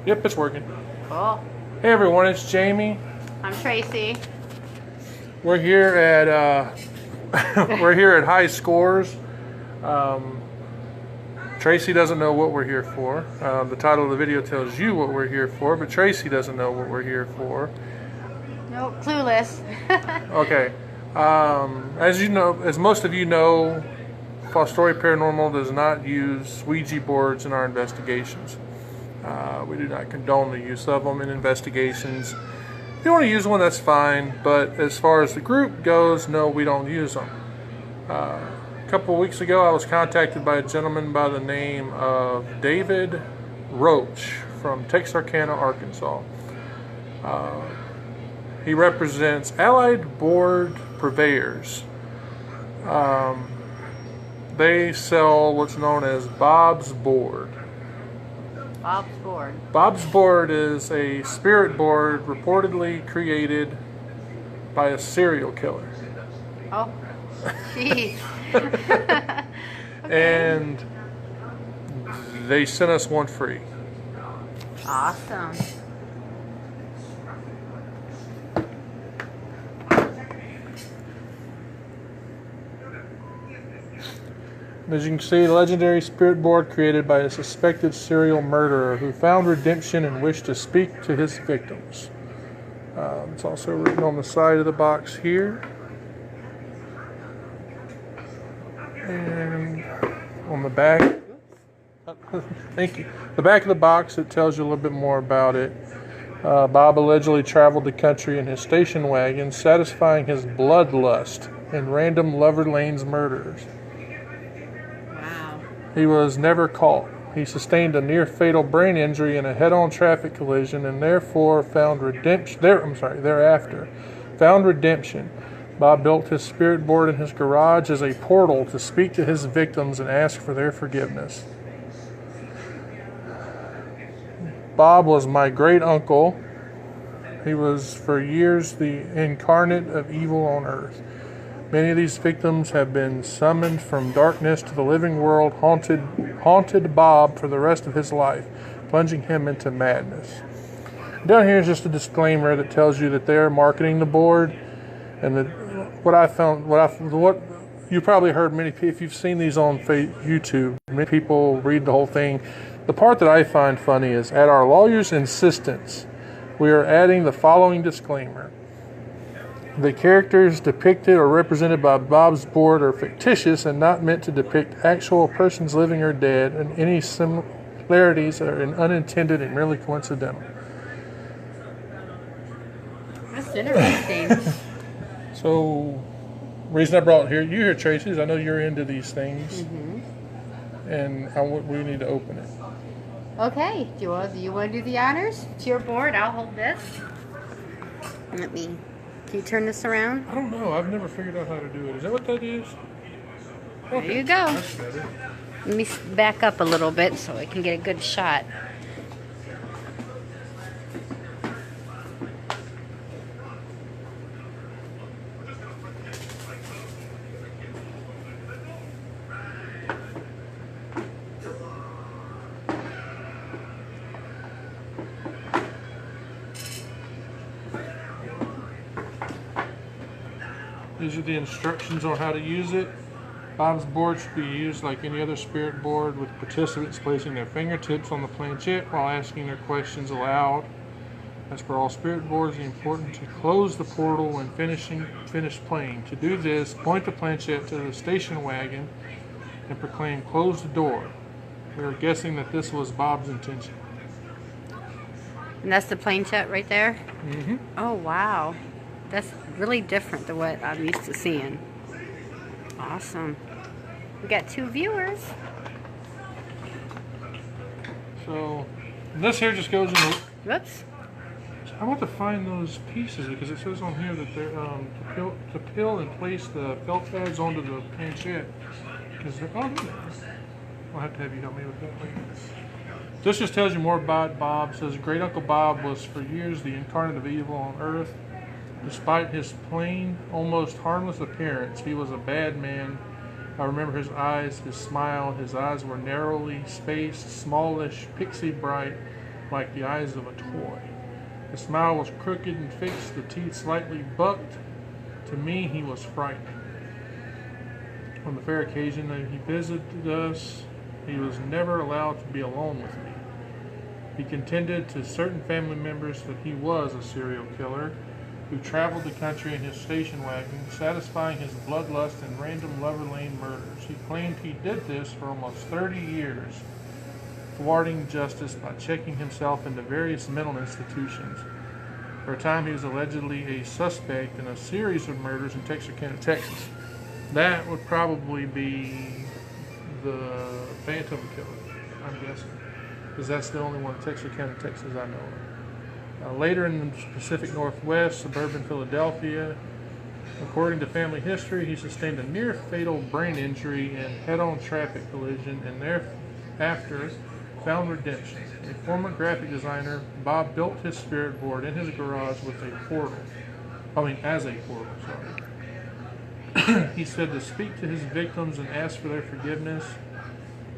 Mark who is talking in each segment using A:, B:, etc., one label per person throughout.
A: Yep, it's working.
B: Cool.
A: Hey everyone, it's Jamie.
B: I'm Tracy.
A: We're here at we're here at High Scores. Um, Tracy doesn't know what we're here for. The title of the video tells you what we're here for, but Tracy doesn't know what we're here for.
B: Nope, clueless.
A: Okay. As you know, as most of you know, Fostoria Paranormal does not use Ouija boards in our investigations. We do not condone the use of them in investigations. If you want to use one, that's fine. But as far as the group goes, no, we don't use them. A couple of weeks ago, I was contacted by a gentleman by the name of David Roach from Texarkana, Arkansas. He represents Allied Board Purveyors. They sell what's known as Bob's Board.
B: Bob's board.
A: Bob's Board is a spirit board reportedly created by a serial killer.
B: Oh, jeez.
A: And they sent us one free.
B: Awesome.
A: As you can see, the legendary spirit board created by a suspected serial murderer who found redemption and wished to speak to his victims. It's also written on the side of the box here. And on the back, thank you. The back of the box, it tells you a little bit more about it. Bob allegedly traveled the country in his station wagon, satisfying his bloodlust in random Lover Lanes murders.
B: Wow.
A: He was never caught. He sustained a near-fatal brain injury in a head-on traffic collision and therefore found redemption. Thereafter, found redemption. Bob built his spirit board in his garage as a portal to speak to his victims and ask for their forgiveness. Bob was my great uncle. He was for years the incarnate of evil on earth. Many of these victims have been summoned from darkness to the living world, haunted Bob for the rest of his life, plunging him into madness. Down here is just a disclaimer that tells you that they are marketing the board, and that what you probably heard many people, if you've seen these on YouTube, many people read the whole thing. The part that I find funny is, at our lawyer's insistence, we are adding the following disclaimer. The characters depicted or represented by Bob's board are fictitious and not meant to depict actual persons living or dead, and any similarities are unintended and merely coincidental.
B: That's interesting.
A: So, reason I brought you here, Tracy, is I know you're into these things, and we need to open it.
B: Okay. Do you want to do the honors? It's your board. I'll hold this. Can you turn this around?
A: I don't know. I've never figured out how to do it. Is that what that is? Okay.
B: There you go.
A: That's better.
B: Let me back up a little bit so I can get a good shot.
A: These are the instructions on how to use it. Bob's board should be used like any other spirit board, with participants placing their fingertips on the planchette while asking their questions aloud. As for all spirit boards, it's important to close the portal when finish playing. To do this, point the planchette to the station wagon and proclaim, "Close the door." We are guessing that this was Bob's intention.
B: And that's the planchette right there?
A: Mm-hmm.
B: Oh, wow. That's really different than what I'm used to seeing. Awesome. We got 2 viewers.
A: So, this here just goes in the...
B: Whoops.
A: I want to find those pieces because it says on here that they're to peel and place the felt pads onto the planchette. Because they're there. I'll have to have you help me with that later. This just tells you more about Bob. It says great uncle Bob was for years the incarnate of evil on earth. Despite his plain, almost harmless appearance, he was a bad man. I remember his eyes, his smile. His eyes were narrowly spaced, smallish, pixie bright, like the eyes of a toy. The smile was crooked and fixed, the teeth slightly bucked. To me, he was frightening. On the fair occasion that he visited us, he was never allowed to be alone with me. He contended to certain family members that he was a serial killer who traveled the country in his station wagon, satisfying his bloodlust in random Lover Lane murders. He claimed he did this for almost 30 years, thwarting justice by checking himself into various mental institutions. For a time, he was allegedly a suspect in a series of murders in Texarkana, Texas. That would probably be the Phantom Killer, I'm guessing, because that's the only one in Texarkana, Texas I know of. Later in the Pacific Northwest, suburban Philadelphia, according to family history, he sustained a near-fatal brain injury in head-on traffic collision and thereafter found redemption. A former graphic designer, Bob built his spirit board in his garage with a portal. As a portal, sorry. He said to speak to his victims and ask for their forgiveness.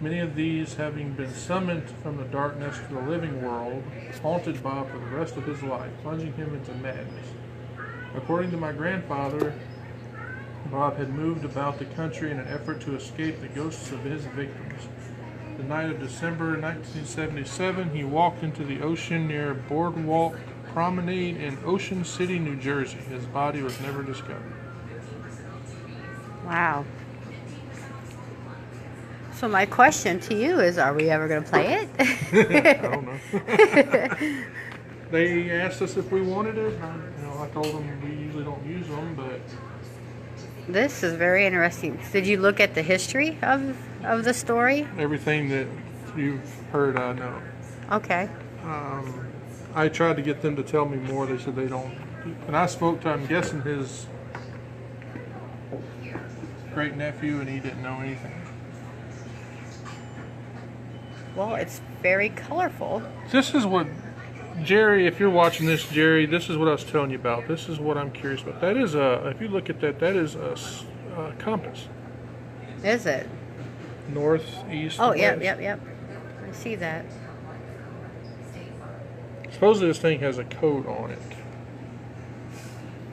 A: Many of these, having been summoned from the darkness to the living world, haunted Bob for the rest of his life, plunging him into madness. According to my grandfather, Bob had moved about the country in an effort to escape the ghosts of his victims. The night of December 1977, he walked into the ocean near Boardwalk Promenade in Ocean City, New Jersey. His body was never discovered.
B: Wow. So my question to you is, are we ever going to play
A: I don't know. They asked us if we wanted it. I told them we usually don't use them, but...
B: This is very interesting. Did you look at the history of the story?
A: Everything that you've heard, I know.
B: Okay.
A: I tried to get them to tell me more. They said they don't. And I spoke to, I'm guessing, his great nephew, and he didn't know anything.
B: Well, it's very colorful.
A: This is what, Jerry, if you're watching this, Jerry, this is what I was telling you about. This is what I'm curious about. That is if you look at that, that is a compass.
B: Is it?
A: North, east,
B: Oh,
A: west.
B: yep. I see that.
A: Supposedly this thing has a code on it.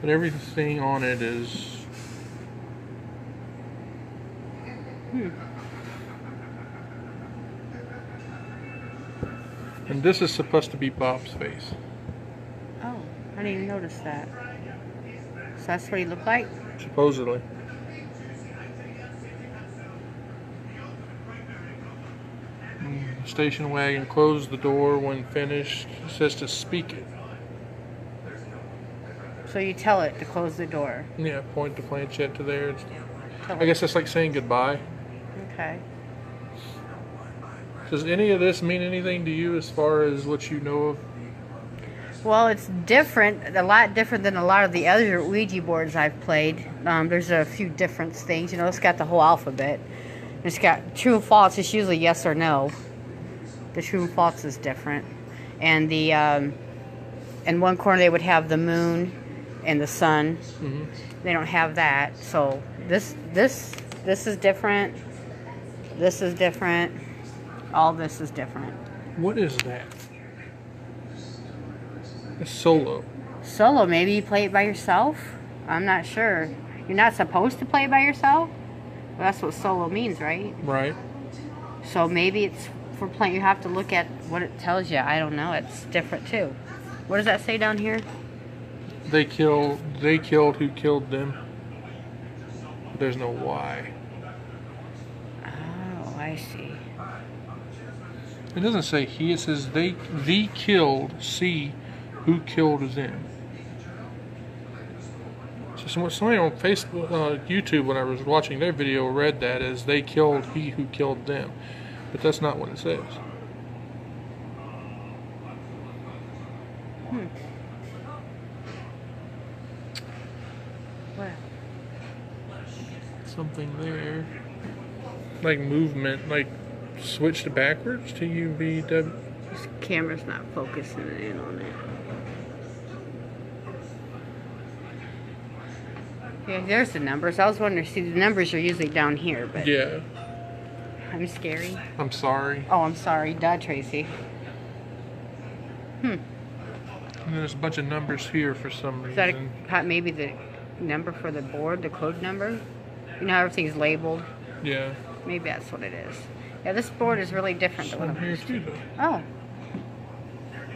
A: But everything on it is... And this is supposed to be Bob's face.
B: Oh, I didn't even notice that. So that's what he looked like?
A: Supposedly. Station wagon closed the door when finished. It says to speak it.
B: So you tell it to close the door.
A: Yeah, point the planchette to there.
B: Tell
A: I guess that's like saying goodbye.
B: Okay.
A: Does any of this mean anything to you as far as what you know of?
B: Well, it's different, a lot different than a lot of the other Ouija boards I've played. There's a few different things. It's got the whole alphabet. It's got true and false. It's usually yes or no. The true and false is different. And the in one corner they would have the moon and the sun.
A: Mm-hmm.
B: They don't have that. So this is different. This is different. All this is different.
A: What is that? It's solo.
B: Solo, maybe you play it by yourself? I'm not sure. You're not supposed to play it by yourself? Well, that's what solo means, right?
A: Right.
B: So maybe it's for playing. You have to look at what it tells you. I don't know. It's different too. What does that say down here?
A: They killed who killed them. There's no why.
B: Oh, I see.
A: It doesn't say he, it says they killed, see who killed them. So somebody on Facebook, YouTube, when I was watching their video, read that as they killed he who killed them. But that's not what it says.
B: What?
A: Something there. Like movement, like switched backwards to UVW.
B: This camera's not focusing in on it. Yeah, there's the numbers. I was wondering, see, the numbers are usually down here, but
A: Yeah.
B: I'm scary.
A: I'm sorry.
B: Oh, I'm sorry. Duh, Tracy.
A: And there's a bunch of numbers here for some
B: Is that
A: reason.
B: maybe the number for the board, the code number? You know how everything's labeled?
A: Yeah.
B: Maybe that's what it is. Yeah, this board is really different than what
A: Some
B: I'm
A: here
B: used to.
A: too, though.
B: Oh.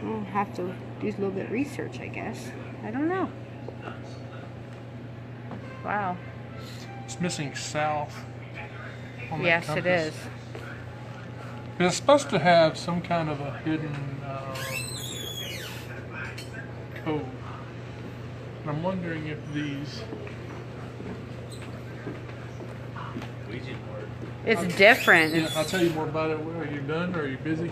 B: I'll have to do a little bit of research, I guess. I don't know. Wow.
A: It's missing south. On that
B: Yes, it
A: compass.
B: is.
A: It's supposed to have some kind of a hidden code. And I'm wondering if these.
B: It's different.
A: Yeah,
B: It's,
A: I'll tell you more about it. Are you done or are you busy?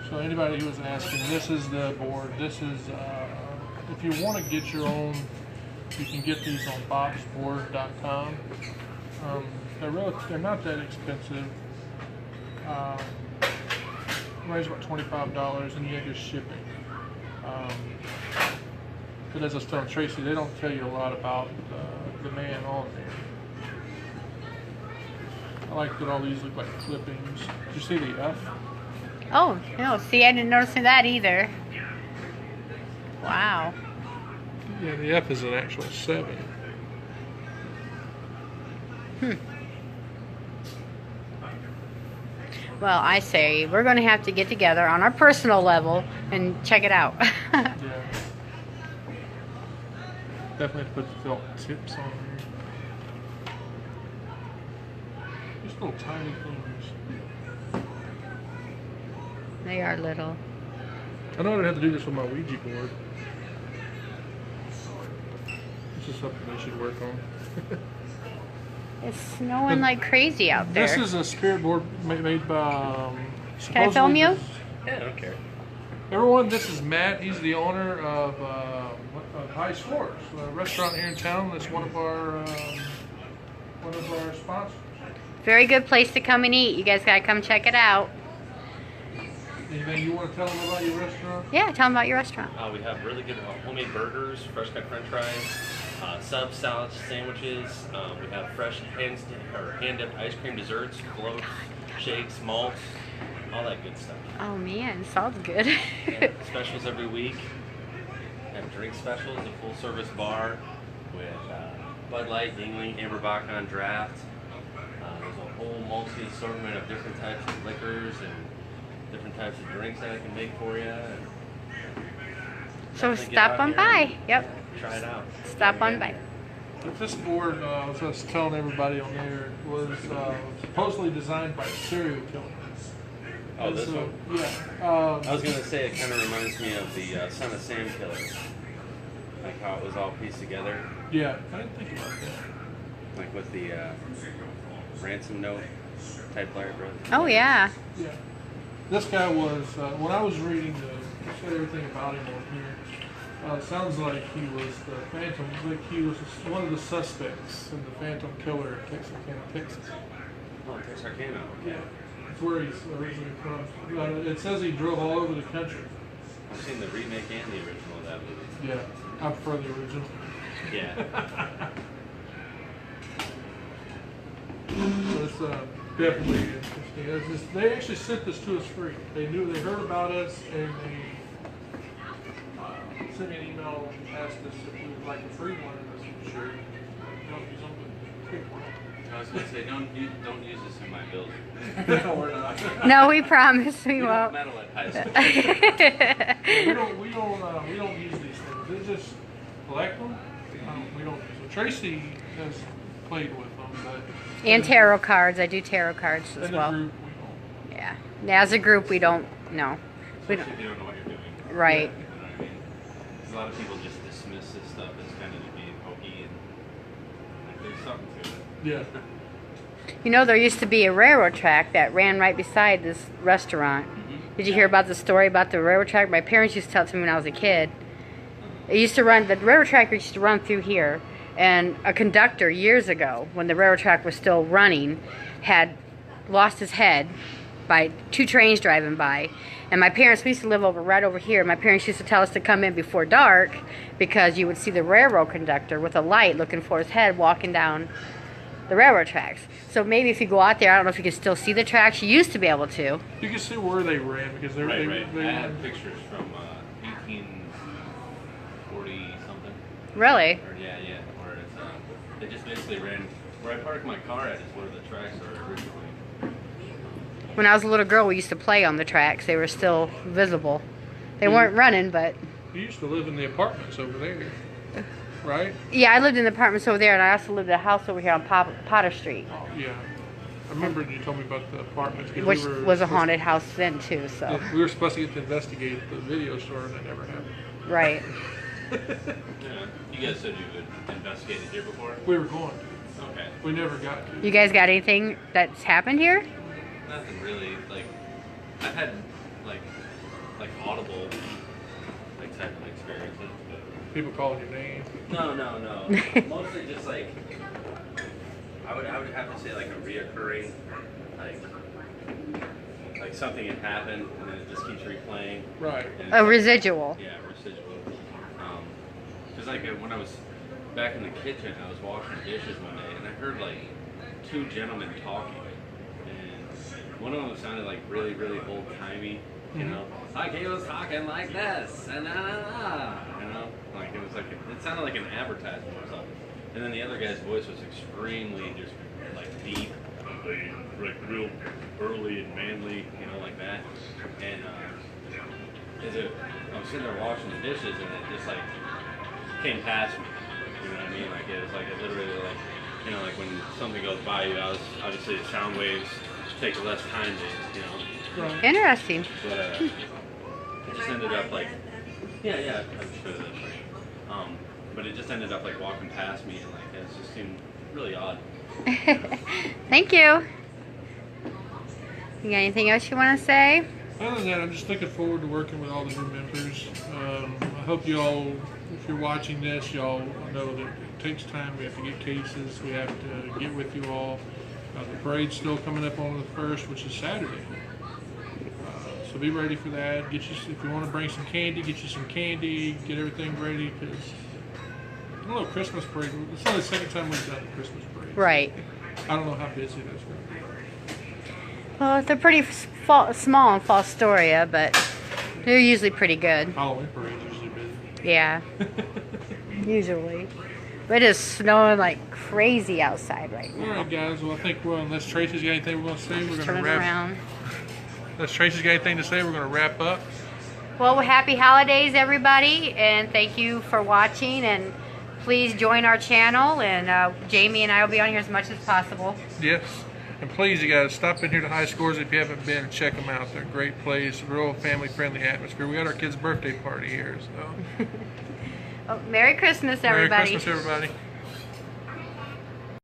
A: So anybody who was asking, this is the board. This is, if you want to get your own, you can get these on bobsboard.com. They're not that expensive. Raise about $25 and you get your shipping. But as I was telling Tracy, they don't tell you a lot about the man on there. I like that all these look like clippings. Did you see the F?
B: oh, no. See, I didn't notice that either. Wow.
A: Yeah, the F is an actual 7.
B: Well, I say we're going to have to get together on our personal level and check it out.
A: Yeah. Definitely have to put the felt tips on there. Just little tiny things.
B: They are little.
A: I know I have to do this with my Ouija board. This is something I should work on.
B: It's snowing like crazy out there.
A: This is a spirit board made by.
B: Can I film you?
C: Yeah, I don't care.
A: Everyone, this is Matt. He's the owner of High Scores, a restaurant here in town. That's one of our sponsors.
B: Very good place to come and eat. You guys got to come check it out.
A: Anything you want to tell them about your restaurant?
B: Yeah, tell them about your restaurant.
C: We have really good homemade burgers, fresh cut French fries, subs, salads, sandwiches. We have fresh hand-dipped ice cream desserts, floats, shakes, malts, all that good stuff.
B: Oh man, sounds good.
C: Yeah, specials every week. Have drink specials, a full-service bar with Bud Light, Yingling, Amberbach on draft. There's a whole multi-assortment of different types of liquors and different types of drinks that I can make for you. And
B: So
C: definitely get
B: stop
C: out
B: on
C: here
B: by.
C: and
B: Yep,
C: try it out.
B: stop on by.
A: But this board, as I was telling everybody on there, was supposedly designed by a serial killer.
C: Oh,
A: And
C: this
A: so,
C: one?
A: Yeah.
C: I was gonna say it kind of reminds me of the Son of Sam killer, like how it was all pieced together,
A: Yeah, I didn't think about that.
C: like with the ransom note type Larry Brothers.
B: Oh yeah.
A: Yeah. This guy was, when I was reading everything about him on here, it sounds like he was the Phantom, like he was one of the suspects in the Phantom Killer in Texarkana, Texas.
C: Oh, Texarkana.
A: Yeah. That's where he's originally from. It says he drove all over the country.
C: I've seen the remake and the original of that movie.
A: Yeah, I prefer the original.
C: Yeah.
A: So it's definitely interesting. It's just, they actually sent this to us free. They heard about us, and they sent me an email and asked us if we would like a free one. And I said, sure.
C: I was gonna say don't use this in my building.
A: No, we're not.
B: No, we promise we
C: We don't
B: won't.
C: meddle at high school.
A: we don't use these things. They just collect them. We don't. So Tracy has played with them, but
B: And tarot cards. I do tarot cards as
A: in the
B: well.
A: group we don't.
B: Yeah. Now, as a group, we don't. No. We don't.
C: Especially if you don't know what you're doing.
B: Right.
C: You know what I mean? 'Cause a lot of people just dismiss this stuff as kind of being hokey and like, there's something to it.
A: Yeah.
B: You know, there used to be a railroad track that ran right beside this restaurant. Did you hear about the story about the railroad track? My parents used to tell it to me when I was a kid. It used to run, the railroad track used to run through here, and a conductor years ago, when the railroad track was still running, had lost his head by two trains driving by, And my parents, we used to live right over here. My parents used to tell us to come in before dark because you would see the railroad conductor with a light looking for his head walking down the railroad tracks. So maybe if you go out there, I don't know if you can still see the tracks. You used to be able to.
A: You can see where they ran because they
C: Right.
A: they
C: I have pictures from 1840 something.
B: Really?
C: Or yeah, where it's they just basically ran where I parked my car at is where the tracks are originally.
B: When I was a little girl, we used to play on the tracks. They were still visible. They weren't running, but...
A: You used to live in the apartments over there, right?
B: Yeah, I lived in the apartments over there, and I also lived in a house over here on Potter Street,
A: Oh, yeah. I remember you told me about the apartments. 'Cause
B: which
A: we were
B: was a
A: supposed-
B: haunted house then, too, so...
A: Yeah, we were supposed to get to investigate the video store, and that never happened.
B: Right.
C: Yeah. You guys said you would investigate it here before.
A: We were going to.
C: Okay.
A: We never got to.
B: You guys got anything that's happened here?
C: Nothing really. Like I've had like audible like type of experiences.
A: People calling your name.
C: No. Mostly just like I would have to say like a reoccurring like something had happened and then it just keeps replaying.
A: Right.
C: And
B: A residual.
C: Yeah, residual. Because like when I was back in the kitchen, I was washing dishes one day and I heard like two gentlemen talking. And one of them sounded like really, really old timey, you know. Like he was talking like this, and you know, like it was like it sounded like an advertisement or something. And then the other guy's voice was extremely just like deep, like real burly and manly, you know, like that. And I was sitting there washing the dishes, and it just like came past me. You know what I mean? Like it was like it literally like. You know, like when something goes by you, obviously the sound waves take less time to, you know.
A: Right.
B: Interesting.
C: But it just ended up like, yeah, I'm sure that. But it just ended up like walking past me and like it just seemed really odd.
B: Thank you. You got anything else you want to say?
A: Other than that, I'm just looking forward to working with all the new members. I hope you all, if you're watching this, y'all know that it takes time. We have to get cases. We have to get with you all. The parade's still coming up on the 1st, which is Saturday. So be ready for that. Get you, if you want to bring some candy, get you some candy. Get everything ready because I don't know, Christmas parade. It's only the second time we've done a Christmas parade.
B: Right.
A: I don't know how busy that's going to be.
B: Well, they're pretty small in Fostoria, but they're usually pretty good.
A: Halloween parade's usually busy.
B: Yeah, usually. But it is snowing like crazy outside right
A: All
B: now.
A: right, guys. Well, I think unless Tracy's got anything we're going to say, we're going
B: Turn
A: to
B: it
A: wrap.
B: around.
A: Unless Tracy's got anything to say, we're going to wrap up.
B: Well, happy holidays, everybody, and thank you for watching. And please join our channel, and Jamie and I will be on here as much as possible.
A: Yes. And please, you guys, stop in here to High Scores if you haven't been. Check them out. They're a great place, real family-friendly atmosphere. We got our kid's birthday party here, so.
B: Oh, Merry Christmas, everybody.
A: Merry Christmas, everybody.